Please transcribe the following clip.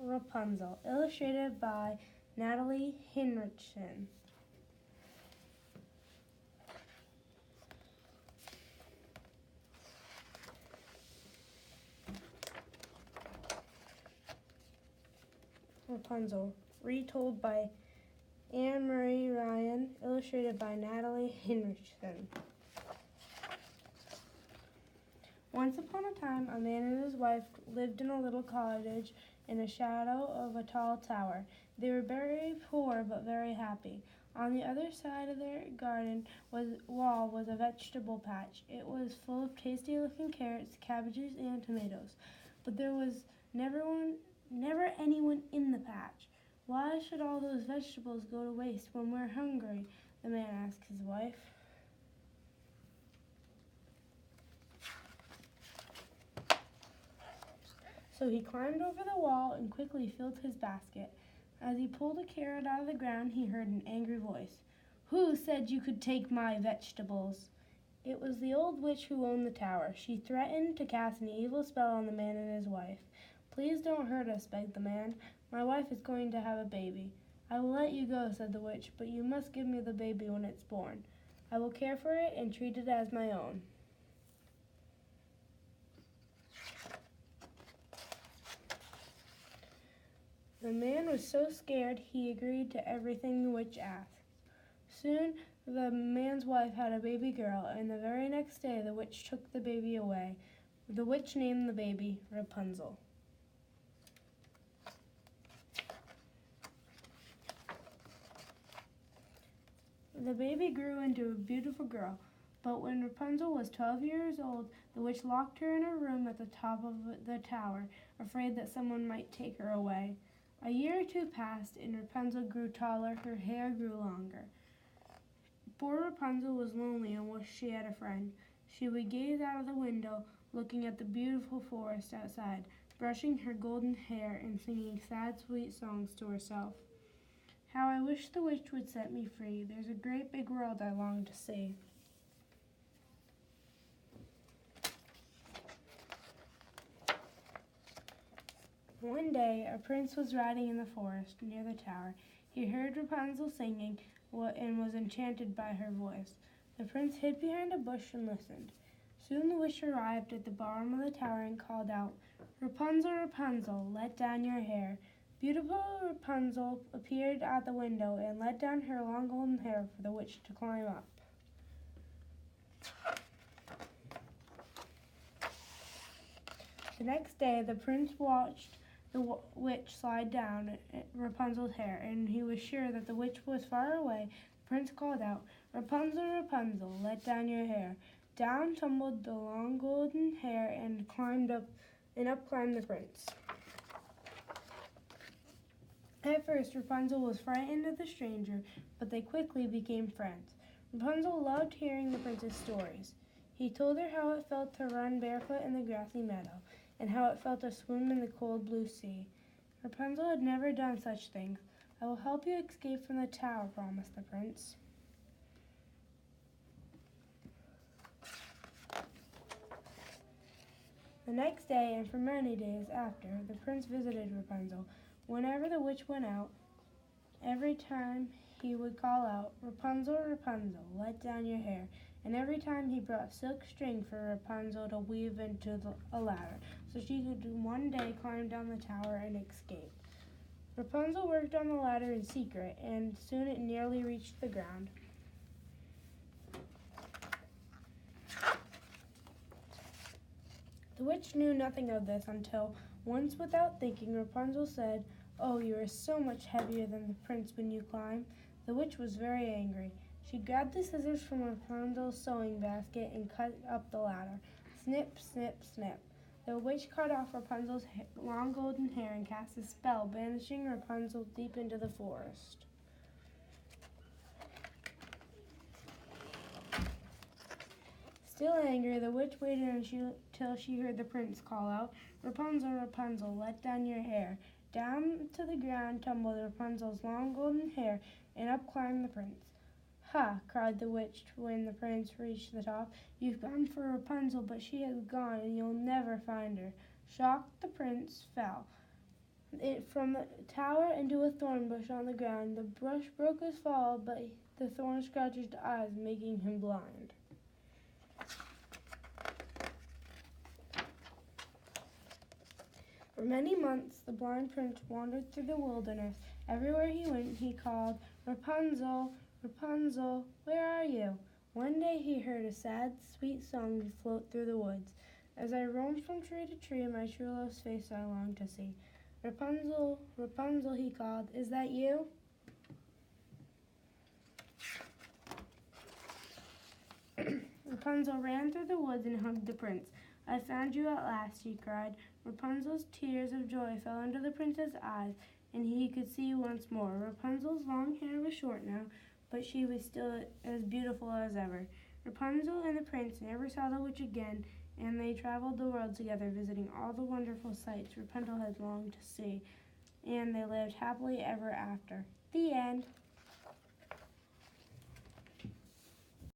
Rapunzel, illustrated by Natalie Hinrichsen. Rapunzel, retold by Anne Marie Ryan, illustrated by Natalie Hinrichsen. Once upon a time, a man and his wife lived in a little cottage in the shadow of a tall tower. They were very poor but very happy. On the other side of their garden wall was a vegetable patch. It was full of tasty-looking carrots, cabbages, and tomatoes. But there was never anyone in the patch. "Why should all those vegetables go to waste when we're hungry?" the man asked his wife. So he climbed over the wall and quickly filled his basket. As he pulled a carrot out of the ground, he heard an angry voice. "Who said you could take my vegetables?" It was the old witch who owned the tower. She threatened to cast an evil spell on the man and his wife. "Please don't hurt us," begged the man. "My wife is going to have a baby." "I will let you go," said the witch, "but you must give me the baby when it's born. I will care for it and treat it as my own." The man was so scared he agreed to everything the witch asked. Soon the man's wife had a baby girl, and the very next day the witch took the baby away. The witch named the baby Rapunzel. The baby grew into a beautiful girl, but when Rapunzel was 12 years old, the witch locked her in a room at the top of the tower, afraid that someone might take her away. A year or two passed, and Rapunzel grew taller, her hair grew longer. Poor Rapunzel was lonely and wished she had a friend. She would gaze out of the window, looking at the beautiful forest outside, brushing her golden hair and singing sad, sweet songs to herself. "How I wish the witch would set me free. There's a great big world I long to see." One day, a prince was riding in the forest near the tower. He heard Rapunzel singing and was enchanted by her voice. The prince hid behind a bush and listened. Soon the witch arrived at the bottom of the tower and called out, "Rapunzel, Rapunzel, let down your hair." Beautiful Rapunzel appeared at the window and let down her long golden hair for the witch to climb up. The next day, the prince watched the witch slide down Rapunzel's hair, and he was sure that the witch was far away. The prince called out, "Rapunzel, Rapunzel, let down your hair." Down tumbled the long golden hair and up climbed the prince. At first, Rapunzel was frightened of the stranger, but they quickly became friends. Rapunzel loved hearing the prince's stories. He told her how it felt to run barefoot in the grassy meadow, and how it felt to swim in the cold blue sea. Rapunzel had never done such things. "I will help you escape from the tower," promised the prince. The next day, and for many days after, the prince visited Rapunzel. Whenever the witch went out, every time he would call out, "Rapunzel, Rapunzel, let down your hair." And every time he brought silk string for Rapunzel to weave into a ladder, so she could one day climb down the tower and escape. Rapunzel worked on the ladder in secret, and soon it nearly reached the ground. The witch knew nothing of this until, once without thinking, Rapunzel said, "Oh, you are so much heavier than the prince when you climb." The witch was very angry. She grabbed the scissors from Rapunzel's sewing basket and cut up the ladder. Snip, snip, snip. The witch cut off Rapunzel's long golden hair and cast a spell, banishing Rapunzel deep into the forest. Still angry, the witch waited until she heard the prince call out, "Rapunzel, Rapunzel, let down your hair." Down to the ground tumbled Rapunzel's long golden hair, and up climbed the prince. "Ha!" cried the witch when the prince reached the top. "You've gone for Rapunzel, but she has gone, and you'll never find her." Shocked, the prince fell. it from the tower into a thorn bush on the ground. The brush broke his fall, but the thorn scratched his eyes, making him blind. For many months, the blind prince wandered through the wilderness. Everywhere he went, he called, "Rapunzel, Rapunzel, where are you?" One day he heard a sad, sweet song float through the woods. "As I roamed from tree to tree, my true love's face I longed to see. Rapunzel, Rapunzel," he called, "is that you?" Rapunzel ran through the woods and hugged the prince. "I found you at last," she cried. Rapunzel's tears of joy fell into the prince's eyes, and he could see once more. Rapunzel's long hair was short now, but she was still as beautiful as ever. Rapunzel and the prince never saw the witch again, and they traveled the world together, visiting all the wonderful sights Rapunzel had longed to see, and they lived happily ever after. The end.